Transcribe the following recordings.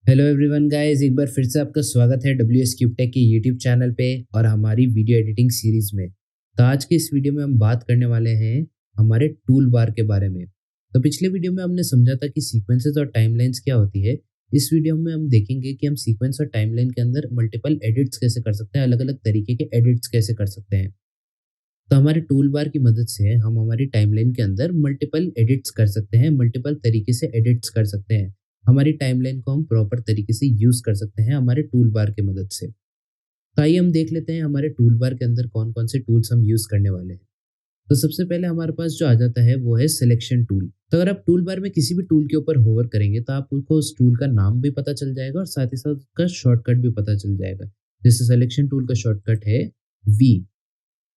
Hello everyone guys, एक बार फिर से आपका स्वागत है डब्ल्यू एस क्यूब टेक के यूट्यूब चैनल पे और हमारी वीडियो एडिटिंग सीरीज में। तो आज के इस वीडियो में हम बात करने वाले हैं हमारे टूल बार के बारे में। तो पिछले वीडियो में हमने समझा था कि सीक्वेंसेस और टाइमलाइंस क्या होती है। इस वीडियो में हम देखेंगे कि हम सीक्वेंस और टाइमलाइन के अंदर मल्टीपल एडिट्स कैसे कर सकते हैं, अलग अलग तरीके के एडिट्स कैसे कर सकते हैं। तो हमारे टूल बार की मदद से हम हमारी टाइमलाइन के अंदर मल्टीपल एडिट्स कर सकते हैं, मल्टीपल तरीके से एडिट्स कर सकते हैं। हमारी टाइमलाइन को हम प्रॉपर तरीके से यूज कर सकते हैं हमारे टूल बार की मदद से। तो आइए हम देख लेते हैं हमारे टूल बार के अंदर कौन कौन से टूल्स हम यूज करने वाले हैं। तो सबसे पहले हमारे पास जो आ जाता है वो है सिलेक्शन टूल। तो अगर आप टूल बार में किसी भी टूल के ऊपर होवर करेंगे तो आपको उस टूल का नाम भी पता चल जाएगा और साथ ही साथ उसका शॉर्टकट भी पता चल जाएगा। जैसे सिलेक्शन टूल का शॉर्टकट है वी।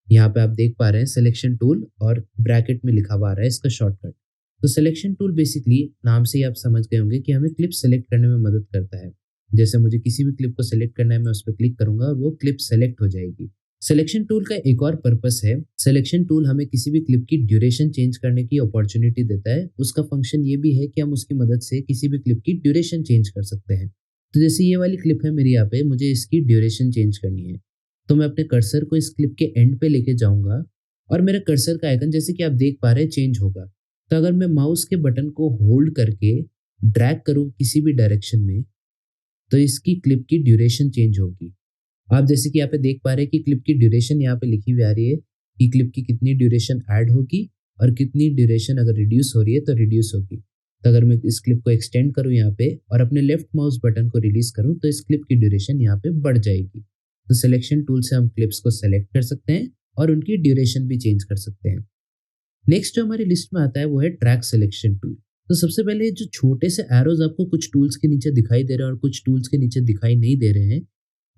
यहाँ पे आप देख पा रहे हैं सिलेक्शन टूल और ब्रैकेट में लिखा हुआ आ रहा है इसका शॉर्टकट। तो सिलेक्शन टूल बेसिकली नाम से ही आप समझ गए होंगे कि हमें क्लिप सेलेक्ट करने में मदद करता है। जैसे मुझे किसी भी क्लिप को सेलेक्ट करना है, मैं उस पर क्लिक करूंगा और वो क्लिप सेलेक्ट हो जाएगी। सिलेक्शन टूल का एक और पर्पस है, सिलेक्शन टूल हमें किसी भी क्लिप की ड्यूरेशन चेंज करने की अपॉर्चुनिटी देता है। उसका फंक्शन ये भी है कि हम उसकी मदद से किसी भी क्लिप की ड्यूरेशन चेंज कर सकते हैं। तो जैसे ये वाली क्लिप है मेरी, यहाँ पे मुझे इसकी ड्यूरेशन चेंज करनी है। तो मैं अपने कर्सर को इस क्लिप के एंड पे लेके जाऊंगा और मेरे कर्सर का आइकन, जैसे कि आप देख पा रहे हैं, चेंज होगा। तो अगर मैं माउस के बटन को होल्ड करके ड्रैग करूं किसी भी डायरेक्शन में तो इसकी क्लिप की ड्यूरेशन चेंज होगी। आप जैसे कि यहाँ पे देख पा रहे हैं कि क्लिप की ड्यूरेशन यहाँ पे लिखी हुई आ रही है कि क्लिप की कितनी ड्यूरेशन ऐड होगी और कितनी ड्यूरेशन अगर रिड्यूस हो रही है तो रिड्यूस होगी। तो अगर मैं इस क्लिप को एक्सटेंड करूँ यहाँ पे और अपने लेफ्ट माउस बटन को रिलीज करूँ तो इस क्लिप की ड्यूरेशन यहाँ पे बढ़ जाएगी। तो सिलेक्शन टूल से हम क्लिप्स को सेलेक्ट कर सकते हैं और उनकी ड्यूरेशन भी चेंज कर सकते हैं। नेक्स्ट जो हमारी लिस्ट में आता है वो है ट्रैक सिलेक्शन टूल। तो सबसे पहले जो छोटे से एरोज आपको कुछ टूल्स के नीचे दिखाई दे रहे हैं और कुछ टूल्स के नीचे दिखाई नहीं दे रहे हैं,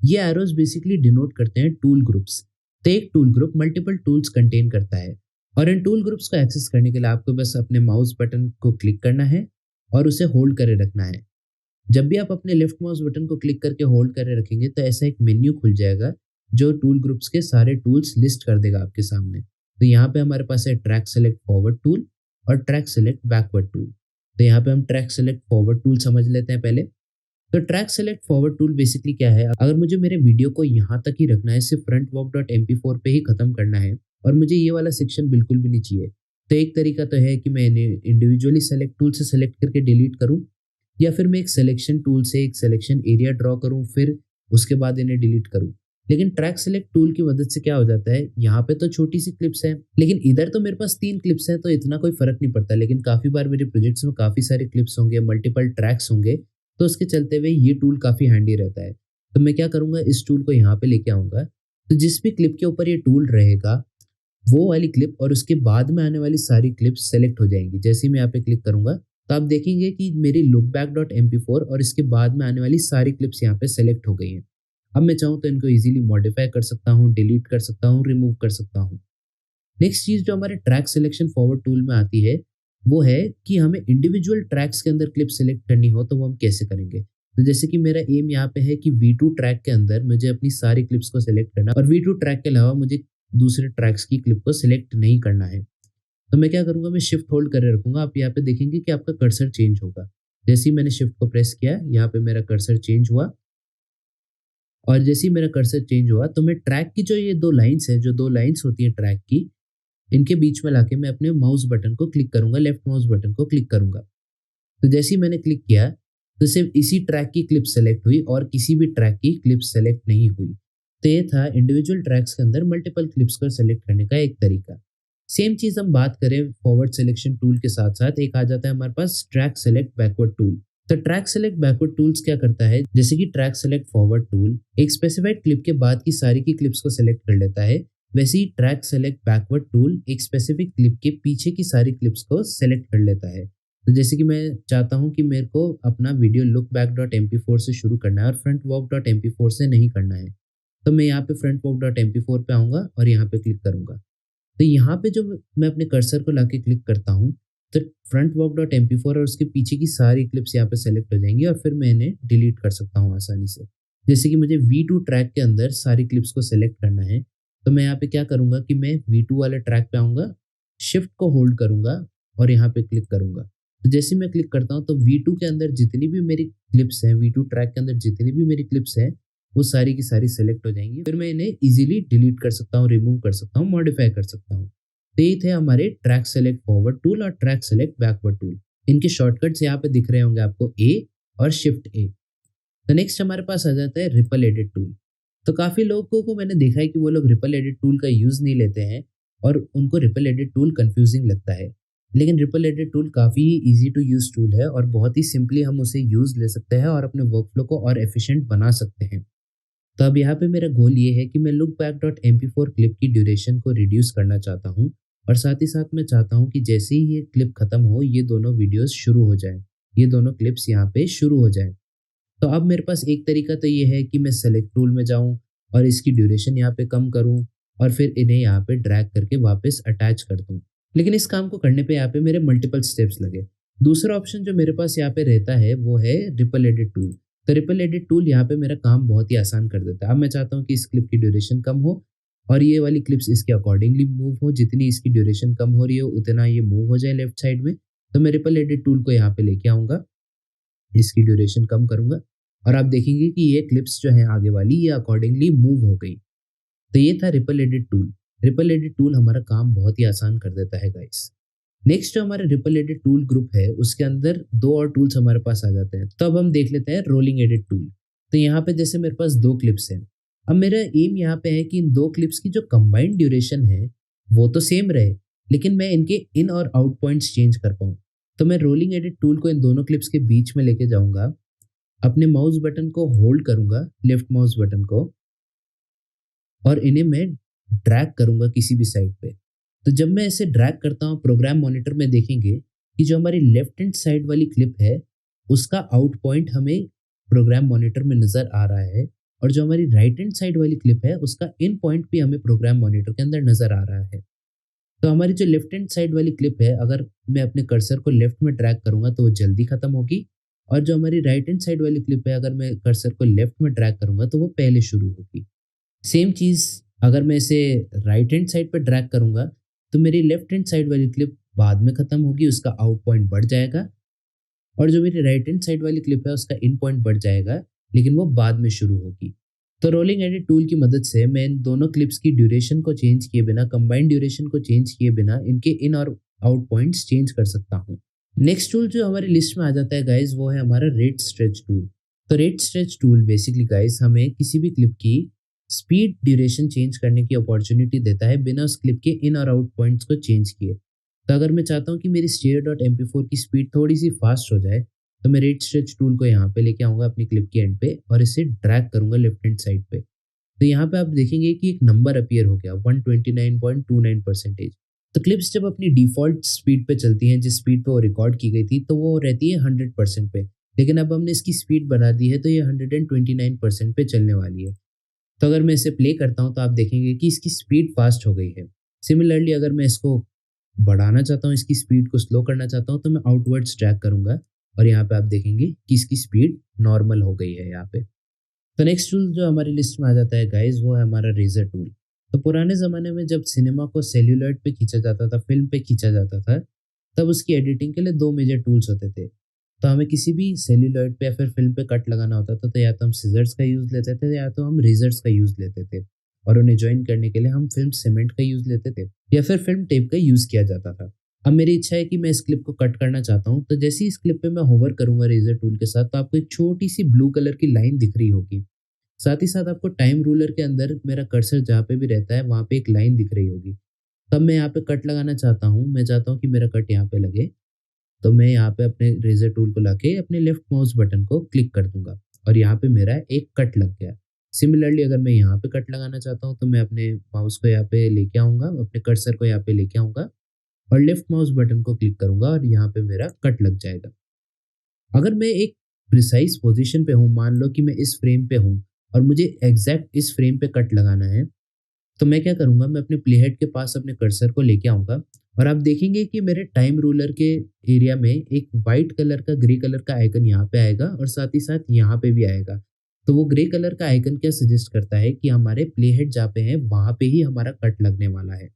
ये एरोज बेसिकली डिनोट करते हैं टूल ग्रुप्स। तो एक tool group multiple tools contain करता है और इन टूल ग्रुप्स को एक्सेस करने के लिए आपको बस अपने माउस बटन को क्लिक करना है और उसे होल्ड करे रखना है। जब भी आप अपने लेफ्ट माउस बटन को क्लिक करके होल्ड करे रखेंगे तो ऐसा एक मेन्यू खुल जाएगा जो टूल ग्रुप्स के सारे टूल्स लिस्ट कर देगा आपके सामने। तो यहाँ पे हमारे पास है ट्रैक सेलेक्ट फॉरवर्ड टूल और ट्रैक सेलेक्ट बैकवर्ड टूल। तो यहाँ पे हम ट्रैक सेलेक्ट फॉरवर्ड टूल समझ लेते हैं पहले। तो track select forward tool basically क्या है, अगर मुझे मेरे वीडियो को यहाँ तक ही रखना है, सिर्फ फ्रंट वॉक डॉट MP4 पे ही खत्म करना है और मुझे ये वाला सेक्शन बिल्कुल भी नहीं चाहिए, तो एक तरीका तो है कि मैं इन्हें इंडिविजुअली सेलेक्ट टूल से सेलेक्ट करके डिलीट करूँ, या फिर मैं एक सिलेक्शन टूल से एक सिलेक्शन एरिया ड्रॉ करूं फिर उसके बाद इन्हें डिलीट करूं। लेकिन ट्रैक सेलेक्ट टूल की मदद से क्या हो जाता है, यहाँ पे तो छोटी सी क्लिप्स हैं लेकिन इधर तो मेरे पास 3 क्लिप्स हैं तो इतना कोई फर्क नहीं पड़ता। लेकिन काफी बार मेरे प्रोजेक्ट्स में काफी सारे क्लिप्स होंगे, मल्टीपल ट्रैक्स होंगे, तो उसके चलते हुए ये टूल काफी हैंडी रहता है। तो मैं क्या करूंगा, इस टूल को यहाँ पे लेके आऊंगा। तो जिस भी क्लिप के ऊपर ये टूल रहेगा वो वाली क्लिप और उसके बाद में आने वाली सारी क्लिप्स सेलेक्ट हो जाएंगी। जैसे ही मैं यहाँ पे क्लिक करूंगा तो आप देखेंगे कि मेरी lookback.mp4 और इसके बाद में आने वाली सारी क्लिप्स यहाँ पे सेलेक्ट हो गई हैं। अब मैं चाहूँ तो इनको इजीली मॉडिफाई कर सकता हूँ, डिलीट कर सकता हूँ, रिमूव कर सकता हूँ। नेक्स्ट चीज जो हमारे ट्रैक सिलेक्शन फॉरवर्ड टूल में आती है वो है कि हमें इंडिविजुअल ट्रैक्स के अंदर क्लिप सेलेक्ट करनी हो तो वो हम कैसे करेंगे। तो जैसे कि मेरा एम यहाँ पे है कि V2 ट्रैक के अंदर मुझे अपनी सारी क्लिप्स को सिलेक्ट करना और V2 ट्रैक के अलावा मुझे दूसरे ट्रैक्स की क्लिप को सिलेक्ट नहीं करना है। तो मैं क्या करूंगा, मैं शिफ्ट होल्ड करे रखूंगा। आप यहाँ पे देखेंगे कि आपका कर्सर चेंज होगा। जैसे ही मैंने शिफ्ट को प्रेस किया, यहाँ पे मेरा कर्सर चेंज हुआ और जैसे ही मेरा कर्सर चेंज हुआ तो मैं ट्रैक की जो ये 2 लाइन्स है, जो 2 लाइन्स होती है ट्रैक की, इनके बीच में लाके मैं अपने माउस बटन को क्लिक करूंगा, लेफ्ट माउस बटन को क्लिक करूंगा। तो जैसे ही मैंने क्लिक किया तो सिर्फ इसी ट्रैक की क्लिप सेलेक्ट हुई और किसी भी ट्रैक की क्लिप सेलेक्ट नहीं हुई। तो ये था इंडिविजुअल ट्रैक्स के अंदर मल्टीपल क्लिप्स को सेलेक्ट करने का एक तरीका। सेम चीज हम बात करें फॉरवर्ड सिलेक्शन टूल के साथ साथ एक आ जाता है हमारे पास ट्रैक सेलेक्ट बैकवर्ड टूल। तो ट्रैक सेलेक्ट बैकवर्ड टूल्स क्या करता है, जैसे कि ट्रैक सेलेक्ट फॉरवर्ड टूल एक स्पेसिफाइड क्लिप के बाद की सारी की क्लिप्स को सेलेक्ट कर लेता है, वैसे ही ट्रैक सेलेक्ट बैकवर्ड टूल एक स्पेसिफिक क्लिप के पीछे की सारी क्लिप्स को सेलेक्ट कर लेता है। तो जैसे कि मैं चाहता हूं कि मेरे को अपना वीडियो lookback.mp4 से शुरू करना है और frontwalk.mp4 से नहीं करना है, तो मैं यहाँ पे frontwalk.mp4 पे आऊंगा और यहाँ पे क्लिक करूंगा। तो यहाँ पे जो मैं अपने कर्सर को लाके क्लिक करता हूँ तो frontwalk.mp4 और उसके पीछे की सारी क्लिप्स यहाँ पे सेलेक्ट हो जाएंगी और फिर मैं इन्हें डिलीट कर सकता हूँ आसानी से। जैसे कि मुझे V2 ट्रैक के अंदर सारी क्लिप्स को सेलेक्ट करना है, तो मैं यहाँ पे क्या करूंगा कि मैं V2 वाले ट्रैक पे आऊंगा, शिफ्ट को होल्ड करूंगा और यहाँ पे क्लिक करूंगा। तो जैसे मैं क्लिक करता हूँ तो V2 के अंदर जितनी भी मेरी क्लिप्स हैं, V2 ट्रैक के अंदर जितनी भी मेरी क्लिप्स हैं, वो सारी की सारी सेलेक्ट हो जाएंगी। फिर मैं इन्हें इजीली डिलीट कर सकता हूँ, रिमूव कर सकता हूँ, मॉडिफाई कर सकता हूँ। तो ये थे हमारे ट्रैक सेलेक्ट फॉरवर्ड टूल और ट्रैक सेलेक्ट बैकवर्ड टूल। इनके शॉर्टकट्स यहाँ पे दिख रहे होंगे आपको, ए और शिफ्ट ए। तो नेक्स्ट हमारे पास आ जाता है रिपल एडिट टूल। तो काफ़ी लोगों को मैंने देखा है कि वो लोग रिपल एडिट टूल का यूज़ नहीं लेते हैं और उनको रिपल एडिट टूल कंफ्यूजिंग लगता है। लेकिन रिपल एडिट टूल काफ़ी ही ईजी टू यूज़ टूल है और बहुत ही सिंपली हम उसे यूज़ ले सकते हैं और अपने वर्कफ्लो को और एफिशिएंट बना सकते हैं। तो अब यहाँ पे मेरा गोल ये है कि मैं look back dot MP4 clip की ड्यूरेशन को रिड्यूस करना चाहता हूँ और साथ ही साथ मैं चाहता हूँ कि जैसे ही ये क्लिप खत्म हो, ये दोनों वीडियोस शुरू हो जाएं, ये दोनों क्लिप्स यहाँ पे शुरू हो जाएं। तो अब मेरे पास एक तरीका तो ये है कि मैं सेलेक्ट टूल में जाऊँ और इसकी ड्यूरेशन यहाँ पे कम करूँ और फिर इन्हें यहाँ पे ड्रैग करके वापस अटैच कर दूँ। लेकिन इस काम को करने पे यहाँ पे मेरे मल्टीपल स्टेप्स लगे। दूसरा ऑप्शन जो मेरे पास यहाँ पे रहता है वो है रिपल एडिट टूल। तो रिपल एडिट टूल यहाँ पे मेरा काम बहुत ही आसान कर देता है। अब मैं चाहता हूँ कि इस क्लिप की ड्यूरेशन कम हो और ये वाली क्लिप्स इसके अकॉर्डिंगली मूव हो, जितनी इसकी ड्यूरेशन कम हो रही हो उतना ये मूव हो जाए लेफ्ट साइड में। तो मैं रिपल एडिट टूल को यहाँ पे लेके आऊँगा, इसकी ड्यूरेशन कम करूँगा और आप देखेंगे कि ये क्लिप्स जो है आगे वाली ये अकॉर्डिंगली मूव हो गई। तो ये था ripple edit tool. Ripple edit tool हमारा काम बहुत ही आसान कर देता है गाइस। नेक्स्ट जो हमारा रिपल एडिट टूल ग्रुप है उसके अंदर दो और टूल्स हमारे पास आ जाते हैं। तो अब हम देख लेते हैं रोलिंग एडिट टूल। तो यहाँ पे जैसे मेरे पास दो क्लिप्स हैं, अब मेरा एम यहाँ पे है कि इन दो क्लिप्स की जो कंबाइंड ड्यूरेशन है वो तो सेम रहे, लेकिन मैं इनके इन और आउट पॉइंट्स चेंज कर पाऊँ। तो मैं रोलिंग एडिट टूल को इन दोनों क्लिप्स के बीच में लेके जाऊंगा, अपने माउस बटन को होल्ड करूंगा, लेफ्ट माउस बटन को, और इन्हें मैं ड्रैग करूंगा किसी भी साइड पे। तो जब मैं इसे ड्रैग करता हूँ प्रोग्राम मॉनिटर में देखेंगे कि जो हमारी लेफ्ट हैंड साइड वाली क्लिप है उसका आउट पॉइंट हमें प्रोग्राम मॉनिटर में नज़र आ रहा है और जो हमारी राइट हैंड साइड वाली क्लिप है उसका इन पॉइंट भी हमें प्रोग्राम मॉनिटर के अंदर नज़र आ रहा है। तो हमारी जो लेफ्ट हैंड साइड वाली क्लिप है, अगर मैं अपने कर्सर को लेफ्ट में ड्रैग करूंगा तो वो जल्दी खत्म होगी और जो हमारी राइट हैंड साइड वाली क्लिप है अगर मैं कर्सर को लेफ्ट में ड्रैग करूंगा तो वो पहले शुरू होगी। सेम चीज़ अगर मैं इसे राइट हैंड साइड पर ड्रैग करूंगा तो मेरी लेफ्ट हैंड साइड वाली क्लिप बाद में खत्म होगी, उसका आउट पॉइंट बढ़ जाएगा और जो मेरी राइट हैंड साइड वाली क्लिप है उसका इन पॉइंट बढ़ जाएगा, लेकिन वो बाद में शुरू होगी। तो रोलिंग एडिट टूल की मदद से मैं इन दोनों क्लिप्स की ड्यूरेशन को चेंज किए बिना, कंबाइंड ड्यूरेशन को चेंज किए बिना इनके इन और आउट पॉइंट्स चेंज कर सकता हूँ। नेक्स्ट टूल जो हमारी लिस्ट में आ जाता है गाइज वो है हमारा रेट स्ट्रेच टूल। तो rate stretch tool basically guys हमें किसी भी क्लिप की स्पीड ड्यूरेशन चेंज करने की अपॉर्चुनिटी देता है बिना उस क्लिप के इन और आउट पॉइंट्स को चेंज किए। तो अगर मैं चाहता हूँ कि मेरी steer.mp4 की स्पीड थोड़ी सी फास्ट हो जाए तो मैं रेट स्ट्रेच टूल को यहाँ पे लेके आऊँगा अपनी क्लिप के एंड पे और इसे ड्रैग करूँगा लेफ्ट हैंड साइड पे। तो यहाँ पे आप देखेंगे कि एक नंबर अपीयर हो गया 129.29%। तो क्लिप्स जब अपनी डिफ़ॉल्ट स्पीड पे चलती हैं, जिस स्पीड पे वो रिकॉर्ड की गई थी, तो वो रहती है 100% पे, लेकिन अब हमने इसकी स्पीड बढ़ा दी है तो ये 129% पे चलने वाली है। तो अगर मैं इसे प्ले करता हूँ तो आप देखेंगे कि इसकी स्पीड फास्ट हो गई है। सिमिलरली अगर मैं इसको बढ़ाना चाहता हूँ, इसकी स्पीड को स्लो करना चाहता हूँ, तो मैं आउटवर्ड्स ड्रैग करूँगा और यहाँ पे आप देखेंगे कि इसकी स्पीड नॉर्मल हो गई है यहाँ पे। तो नेक्स्ट टूल जो हमारी लिस्ट में आ जाता है गाइज वो है हमारा रेजर टूल। तो पुराने ज़माने में जब सिनेमा को सेल्यूलॉइड पे खींचा जाता था, फिल्म पे खींचा जाता था, तब उसकी एडिटिंग के लिए दो मेजर टूल्स होते थे। तो हमें किसी भी सेल्यूलॉइड पे या फिर फिल्म पे कट लगाना होता था तो या तो हम सीजर्स का यूज़ लेते थे या तो हम रेजर्स का यूज़ लेते थे और उन्हें ज्वाइन करने के लिए हम फिल्म सीमेंट का यूज़ लेते थे या फिर फिल्म टेप का यूज़ किया जाता था। अब मेरी इच्छा है कि मैं इस क्लिप को कट करना चाहता हूँ, तो जैसे ही इस क्लिप पे मैं होवर करूंगा रेजर टूल के साथ तो आपको एक छोटी सी ब्लू कलर की लाइन दिख रही होगी। साथ ही साथ आपको टाइम रूलर के अंदर मेरा कर्सर जहाँ पे भी रहता है वहाँ पे एक लाइन दिख रही होगी। तब मैं यहाँ पे कट लगाना चाहता हूँ, मैं चाहता हूँ कि मेरा कट यहाँ पे लगे, तो मैं यहाँ पे अपने रेजर टूल को लाके अपने लेफ्ट माउस बटन को क्लिक कर दूंगा और यहाँ पे मेरा एक कट लग गया। सिमिलरली अगर मैं यहाँ पे कट लगाना चाहता हूँ तो मैं अपने माउस को यहाँ पे लेके आऊँगा, अपने कर्सर को यहाँ पे लेके आऊँगा और लेफ्ट माउस बटन को क्लिक करूँगा और यहाँ पे मेरा कट लग जाएगा। अगर मैं एक प्रिसाइज पोजीशन पे हूँ, मान लो कि मैं इस फ्रेम पे हूँ और मुझे एग्जैक्ट इस फ्रेम पे कट लगाना है, तो मैं क्या करूँगा, मैं अपने प्लेहेड के पास अपने कर्सर को लेके आऊँगा और आप देखेंगे कि मेरे टाइम रूलर के एरिया में एक वाइट कलर का ग्रे कलर का आइकन यहाँ पे आएगा और साथ ही साथ यहाँ पे भी आएगा। तो वो ग्रे कलर का आइकन क्या सजेस्ट करता है कि हमारे प्लेहेड जहाँ पे हैं वहाँ पे ही हमारा कट लगने वाला है।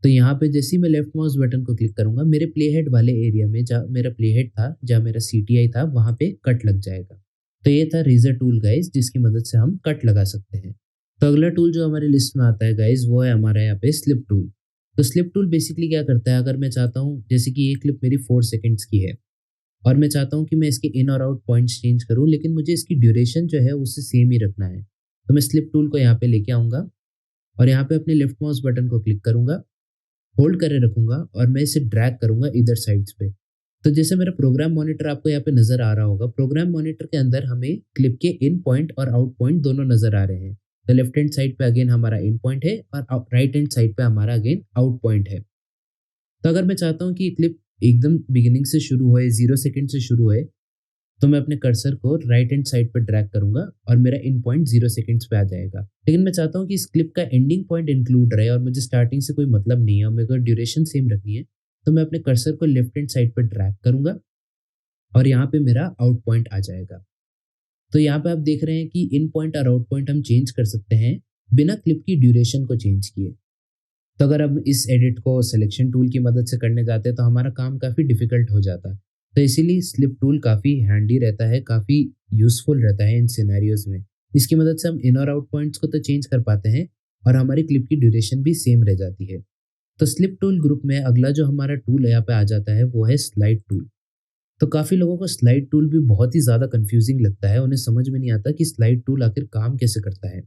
तो यहाँ पे जैसे ही मैं लेफ्ट माउस बटन को क्लिक करूंगा, मेरे प्ले हेड वाले एरिया में जहाँ मेरा प्ले हेड था, जहाँ मेरा CTI था, वहाँ पे कट लग जाएगा। तो ये था रेजर टूल गाइज, जिसकी मदद से हम कट लगा सकते हैं। तो अगला टूल जो हमारी लिस्ट में आता है गाइज, वो है हमारा यहाँ पे स्लिप टूल। तो स्लिप टूल बेसिकली क्या करता है, अगर मैं चाहता हूँ जैसे कि ये क्लिप मेरी 4 सेकेंड्स की है और मैं चाहता हूँ कि मैं इसके इन और आउट पॉइंट्स चेंज करूँ, लेकिन मुझे इसकी ड्यूरेशन जो है उससे सेम ही रखना है। तो मैं स्लिप टूल को यहाँ पे लेके आऊँगा और यहाँ पे अपने लेफ्ट माउस बटन को क्लिक करूंगा, होल्ड करे रखूंगा और मैं इसे ड्रैग करूंगा इधर साइड्स पे। तो जैसे मेरा प्रोग्राम मॉनिटर आपको यहाँ पे नजर आ रहा होगा, प्रोग्राम मॉनिटर के अंदर हमें क्लिप के इन पॉइंट और आउट पॉइंट दोनों नजर आ रहे हैं। तो लेफ्ट हैंड साइड पे अगेन हमारा इन पॉइंट है और राइट हैंड साइड पे हमारा अगेन आउट पॉइंट है। तो अगर मैं चाहता हूँ कि ये क्लिप एकदम बिगिनिंग से शुरू होए, 0 सेकेंड से शुरू होए, तो मैं अपने कर्सर को राइट हैंड साइड पर ड्रैग करूंगा और मेरा इन पॉइंट 0 सेकेंड्स पे आ जाएगा। लेकिन मैं चाहता हूँ कि इस क्लिप का एंडिंग पॉइंट इंक्लूड रहे और मुझे स्टार्टिंग से कोई मतलब नहीं है और मेरे को ड्यूरेशन सेम रखनी है। तो मैं अपने कर्सर को लेफ्ट हैंड साइड पर ड्रैग करूंगा और यहाँ पे मेरा आउट पॉइंट आ जाएगा। तो यहाँ पे आप देख रहे हैं कि इन पॉइंट और आउट पॉइंट हम चेंज कर सकते हैं बिना क्लिप की ड्यूरेशन को चेंज किए। तो अगर हम इस एडिट को सिलेक्शन टूल की मदद से करने जाते हैं तो हमारा काम काफ़ी डिफिकल्ट हो जाता है। तो इसीलिए स्लिप टूल काफ़ी हैंडी रहता है, काफ़ी यूजफुल रहता है इन सिनेरियोज में। इसकी मदद से हम इन और आउट पॉइंट्स को तो चेंज कर पाते हैं और हमारी क्लिप की ड्यूरेशन भी सेम रह जाती है। तो स्लिप टूल ग्रुप में अगला जो हमारा टूल यहाँ पे आ जाता है वो है स्लाइड टूल। तो काफ़ी लोगों को स्लाइड टूल भी बहुत ही ज़्यादा कंफ्यूजिंग लगता है, उन्हें समझ में नहीं आता कि स्लाइड टूल आखिर काम कैसे करता है।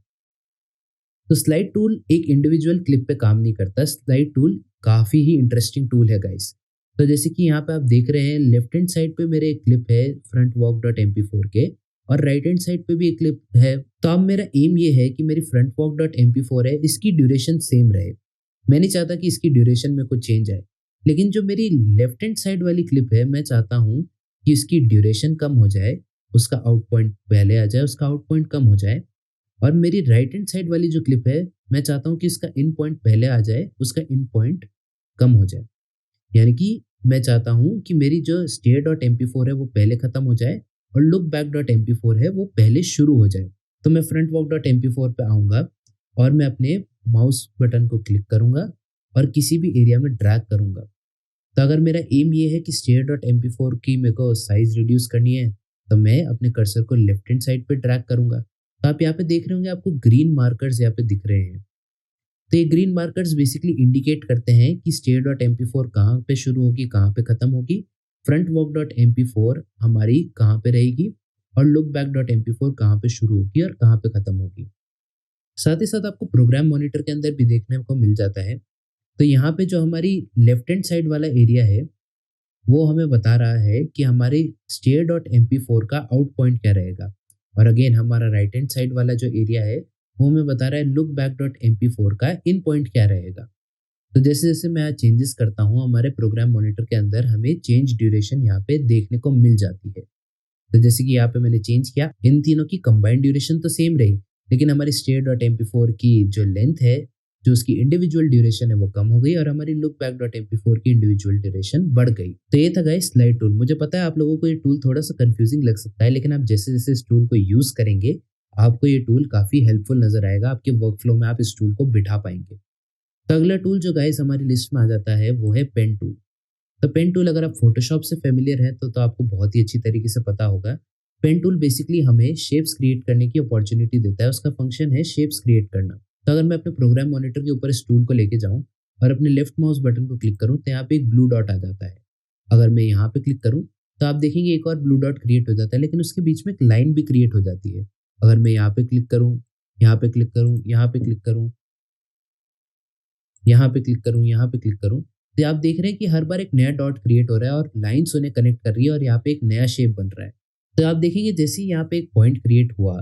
तो स्लाइड टूल एक इंडिविजुअल क्लिप पे काम नहीं करता, स्लाइड टूल काफ़ी ही इंटरेस्टिंग टूल है गाइस। तो जैसे कि यहाँ पे आप देख रहे हैं, लेफ्ट हैंड साइड पे मेरे एक क्लिप है फ्रंट वॉक डॉट MP4 के और राइट हैंड साइड पे भी एक क्लिप है। तो अब मेरा एम ये है कि मेरी फ्रंट वॉक डॉट MP4 है, इसकी ड्यूरेशन सेम रहे। मैं नहीं चाहता कि इसकी ड्यूरेशन में कुछ चेंज आए। लेकिन जो मेरी लेफ्ट हैंड साइड वाली क्लिप है, मैं चाहता हूँ कि इसकी ड्यूरेशन कम हो जाए, उसका आउट पॉइंट पहले आ जाए, उसका आउट पॉइंट कम हो जाए। और मेरी राइट हैंड साइड वाली जो क्लिप है, मैं चाहता हूँ कि इसका इन पॉइंट पहले आ जाए, उसका इन पॉइंट कम हो जाए। यानी कि मैं चाहता हूँ कि मेरी जो स्टेयर डॉट MP4 है वो पहले खत्म हो जाए और लुक बैक डॉट MP4 है वो पहले शुरू हो जाए। तो मैं फ्रंट वॉक डॉट MP4 पे आऊँगा और मैं अपने माउस बटन को क्लिक करूँगा और किसी भी एरिया में ड्रैग करूँगा। तो अगर मेरा एम ये है कि स्टेयर डॉट MP4 की मेरे को साइज रिड्यूस करनी है, तो मैं अपने कर्सर को लेफ्ट हैंड साइड पे ड्रैग करूँगा। तो आप यहाँ पे देख रहे होंगे, आपको ग्रीन मार्कर्स यहाँ पे दिख रहे हैं। तो ये ग्रीन मार्कर्स बेसिकली इंडिकेट करते हैं कि स्टेयर डॉट MP4 कहाँ पे शुरू होगी, कहाँ पे खत्म होगी, फ्रंट वॉक डॉट MP4 हमारी कहाँ पे रहेगी और लुक बैक डॉट MP4 कहाँ पे शुरू होगी और कहाँ पे खत्म होगी। साथ ही साथ आपको प्रोग्राम मॉनिटर के अंदर भी देखने को मिल जाता है। तो यहाँ पे जो हमारी लेफ्ट हैंड साइड वाला एरिया है, वो हमें बता रहा है कि हमारे स्टेयर डॉट MP4 का आउट पॉइंट क्या रहेगा। और अगेन हमारा राइट हैंड साइड वाला जो एरिया है, वो हमें बता रहा है लुक बैक डॉट MP4 का इन पॉइंट क्या रहेगा। तो जैसे जैसे मैं यहाँ चेंजेस करता हूँ, हमारे प्रोग्राम मॉनिटर के अंदर हमें चेंज ड्यूरेशन यहाँ पे देखने को मिल जाती है। तो जैसे कि यहाँ पे मैंने चेंज किया, इन तीनों की कंबाइंड ड्यूरेशन तो सेम रही, लेकिन हमारी स्टेयर डॉट MP4 की जो लेंथ है, जो उसकी इंडिविजुअल ड्यूरेशन है, वो कम हो गई और हमारी लुक बैक डॉट MP4 की इंडिविजुअल ड्यूरेशन बढ़ गई। तो ये था गाइस स्लाइड टूल। मुझे पता है आप लोगों को ये टूल थोड़ा सा कंफ्यूजिंग लग सकता है, लेकिन आप जैसे जैसे इस टूल को यूज करेंगे, आपको ये टूल काफी हेल्पफुल नजर आएगा। आपके वर्कफ्लो में आप इस टूल को बिठा पाएंगे। तो अगला टूल जो गाइस हमारी लिस्ट में आ जाता है वो है पेन टूल। तो पेन टूल, अगर आप फोटोशॉप से फेमिलियर हैं तो आपको बहुत ही अच्छी तरीके से पता होगा। पेन टूल बेसिकली हमें शेप्स क्रिएट करने की अपॉर्चुनिटी देता है, उसका फंक्शन है शेप्स क्रिएट करना। तो अगर मैं अपने प्रोग्राम मॉनिटर के ऊपर इस टूल को लेके जाऊं और अपने लेफ्ट माउस बटन को क्लिक करूं, तो यहाँ पे एक ब्लू डॉट आ जाता है। अगर मैं यहाँ पे क्लिक करूं तो आप देखेंगे एक और ब्लू डॉट क्रिएट हो जाता है, लेकिन उसके बीच में एक लाइन भी क्रिएट हो जाती है। अगर मैं यहाँ पे क्लिक करूँ, यहाँ पे क्लिक करूँ, यहाँ पे क्लिक करूँ, यहाँ पे क्लिक करूँ, यहाँ पे क्लिक करूँ, तो आप देख रहे हैं कि हर बार एक नया डॉट क्रिएट हो रहा है और लाइन्स उन्हें कनेक्ट कर रही है और यहाँ पे एक नया शेप बन रहा है। तो आप देखेंगे जैसे ही यहाँ पे एक पॉइंट क्रिएट हुआ,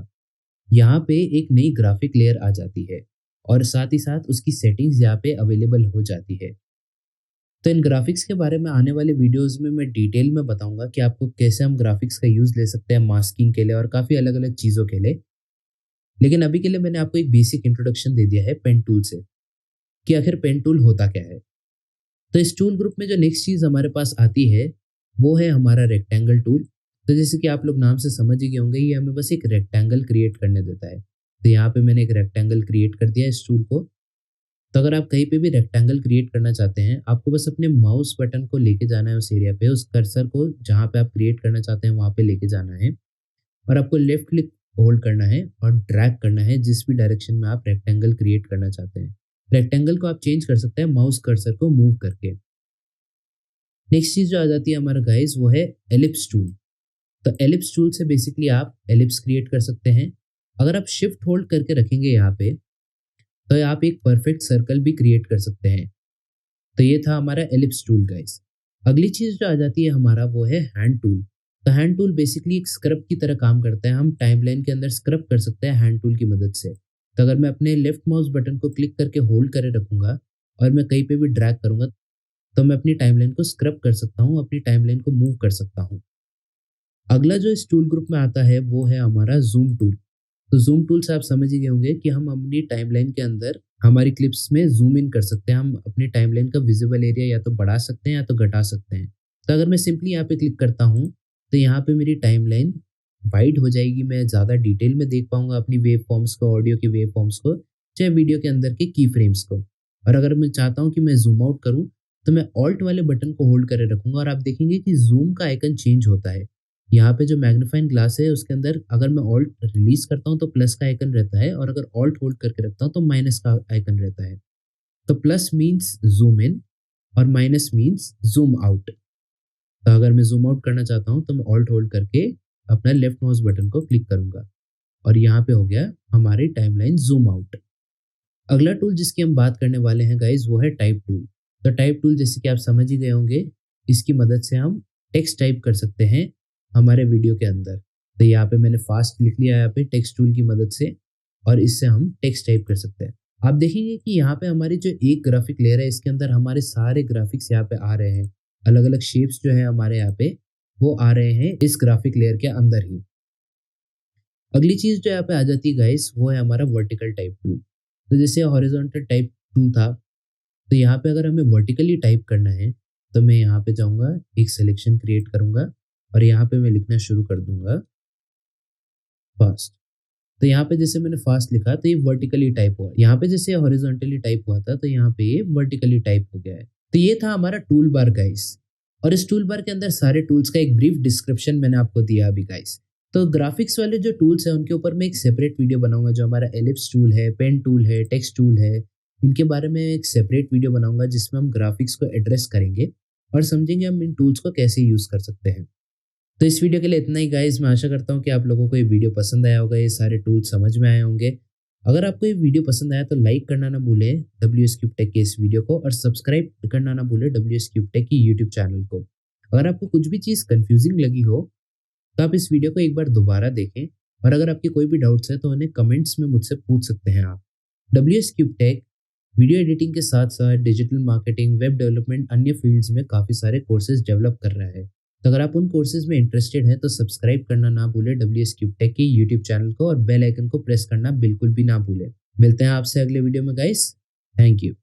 यहाँ पे एक नई ग्राफिक लेयर आ जाती है और साथ ही साथ उसकी सेटिंग्स यहाँ पे अवेलेबल हो जाती है। तो इन ग्राफिक्स के बारे में आने वाले वीडियोस में मैं डिटेल में बताऊंगा कि आपको कैसे हम ग्राफिक्स का यूज ले सकते हैं मास्किंग के लिए और काफी अलग अलग चीजों के लिए। लेकिन अभी के लिए मैंने आपको एक बेसिक इंट्रोडक्शन दे दिया है पेन टूल से कि आखिर पेन टूल होता क्या है। तो इस टूल ग्रुप में जो नेक्स्ट चीज हमारे पास आती है वो है हमारा रेक्टेंगल टूल। तो जैसे कि आप लोग नाम से समझ ही गए होंगे, ये हमें बस एक रेक्टेंगल क्रिएट करने देता है। तो यहाँ पे मैंने एक रेक्टेंगल क्रिएट कर दिया इस टूल को। तो अगर आप कहीं पे भी रेक्टेंगल क्रिएट करना चाहते हैं, आपको बस अपने माउस बटन को लेके जाना है उस एरिया पे, उस कर्सर को जहाँ पे आप क्रिएट करना चाहते हैं वहाँ पे लेके जाना है और आपको लेफ्ट क्लिक होल्ड करना है और ड्रैग करना है जिस भी डायरेक्शन में आप रेक्टेंगल क्रिएट करना चाहते हैं। रेक्टेंगल को आप चेंज कर सकते हैं माउस कर्सर को मूव करके। नेक्स्ट चीज जो आ जाती है हमारा गाइस वो है एलिप्स टूल। तो एलिप्स टूल से बेसिकली आप एलिप्स क्रिएट कर सकते हैं। अगर आप शिफ्ट होल्ड करके रखेंगे यहाँ पे तो आप एक परफेक्ट सर्कल भी क्रिएट कर सकते हैं। तो ये था हमारा एलिप्स टूल गाइस। अगली चीज जो आ जाती है हमारा वो है हैंड टूल। तो हैंड टूल बेसिकली एक स्क्रब की तरह काम करता है। हम टाइमलाइन के अंदर स्क्रब कर सकते हैं हैंड टूल की मदद से। तो अगर मैं अपने लेफ्ट माउस बटन को क्लिक करके होल्ड करे रखूंगा और मैं कहीं पे भी ड्रैग करूंगा तो मैं अपनी टाइमलाइन को स्क्रब कर सकता हूँ, अपनी टाइमलाइन को मूव कर सकता हूँ। अगला जो इस टूल ग्रुप में आता है वो है हमारा जूम टूल। तो जूम टूल से आप समझ ही गए होंगे कि हम अपनी टाइमलाइन के अंदर हमारी क्लिप्स में जूम इन कर सकते हैं। हम अपनी टाइमलाइन का विजिबल एरिया या तो बढ़ा सकते हैं या तो घटा सकते हैं। तो अगर मैं सिंपली यहाँ पे क्लिक करता हूँ तो यहाँ पे मेरी टाइमलाइन वाइड हो जाएगी। मैं ज़्यादा डिटेल में देख पाऊंगा अपनी वेव फॉर्म्स को, ऑडियो के वेव फॉर्म्स को, चाहे वीडियो के अंदर के की फ्रेम्स को। और अगर मैं चाहता हूँ कि मैं जूम आउट करूँ तो मैं ऑल्ट वाले बटन को होल्ड करे रखूंगा और आप देखेंगे कि जूम का आइकन चेंज होता है। यहाँ पे जो मैग्नीफाइंग ग्लास है उसके अंदर अगर मैं ऑल्ट रिलीज करता हूँ तो प्लस का आइकन रहता है और अगर ऑल्ट होल्ड करके रखता हूँ तो माइनस का आइकन रहता है। तो प्लस मीन्स जूम इन और माइनस मीन्स जूम आउट। तो अगर मैं जूम आउट करना चाहता हूँ तो मैं ऑल्ट होल्ड करके अपना लेफ्ट माउस बटन को क्लिक करूंगा और यहाँ पे हो गया हमारी टाइमलाइन जूम आउट। अगला टूल जिसकी हम बात करने वाले हैं गाइज वो है टाइप टूल। तो टाइप टूल जैसे कि आप समझ ही गए होंगे, इसकी मदद से हम टेक्स्ट टाइप कर सकते हैं हमारे वीडियो के अंदर। तो यहाँ पे मैंने फास्ट लिख लिया यहाँ पे टेक्स्ट टूल की मदद से और इससे हम टेक्स्ट टाइप कर सकते हैं। आप देखेंगे कि यहाँ पे हमारी जो एक ग्राफिक लेयर है इसके अंदर हमारे सारे ग्राफिक्स यहाँ पे आ रहे हैं। अलग अलग शेप्स जो है हमारे यहाँ पे वो आ रहे हैं इस ग्राफिक लेयर के अंदर ही। अगली चीज जो यहाँ पे आ जाती है गाइस वो है हमारा वर्टिकल टाइप टूल। तो जैसे हॉरिजॉन्टल टाइप टूल था तो यहाँ पे अगर हमें वर्टिकली टाइप करना है तो मैं यहाँ पे जाऊँगा, एक सिलेक्शन क्रिएट करूँगा और यहाँ पे मैं लिखना शुरू कर दूंगा फास्ट। तो यहाँ पे जैसे मैंने फास्ट लिखा तो ये वर्टिकली टाइप हुआ। यहाँ पे जैसे हॉरिजॉन्टली टाइप हुआ था तो यहाँ पे ये वर्टिकली टाइप हो गया है। तो ये था हमारा टूल बार गाइस। और इस टूल बार के अंदर सारे टूल्स का एक ब्रीफ डिस्क्रिप्शन मैंने आपको दिया अभी गाइस। तो ग्राफिक्स वाले जो टूल्स है उनके ऊपर मैं एक सेपरेट वीडियो बनाऊंगा। जो हमारा एलिप्स टूल है, पेन टूल है, टेक्स्ट टूल है, इनके बारे में एक सेपरेट वीडियो बनाऊंगा जिसमें हम ग्राफिक्स को एड्रेस करेंगे और समझेंगे हम इन टूल्स को कैसे यूज कर सकते हैं। तो इस वीडियो के लिए इतना ही गाइस। मैं आशा करता हूँ कि आप लोगों को ये वीडियो पसंद आया होगा, ये सारे टूल्स समझ में आए होंगे। अगर आपको ये वीडियो पसंद आया तो लाइक करना ना भूलें WS क्यूब टेक के इस वीडियो को और सब्सक्राइब करना ना भूलें WS क्यूब टेक की यूट्यूब चैनल को। अगर आपको कुछ भी चीज़ कंफ्यूजिंग लगी हो तो आप इस वीडियो को एक बार दोबारा देखें और अगर आपके कोई भी डाउट्स है तो उन्हें कमेंट्स में मुझसे पूछ सकते हैं आप। WS cube take video editing के साथ साथ डिजिटल मार्केटिंग, वेब डेवलपमेंट, अन्य फील्ड्स में काफ़ी सारे कोर्सेज डेवलप कर रहा है। तो अगर आप उन कोर्सेज में इंटरेस्टेड हैं तो सब्सक्राइब करना ना भूलें WS क्यूब टेक की यूट्यूब चैनल को और बेल आइकन को प्रेस करना बिल्कुल भी ना भूलें। मिलते हैं आपसे अगले वीडियो में गाइस। Thank you.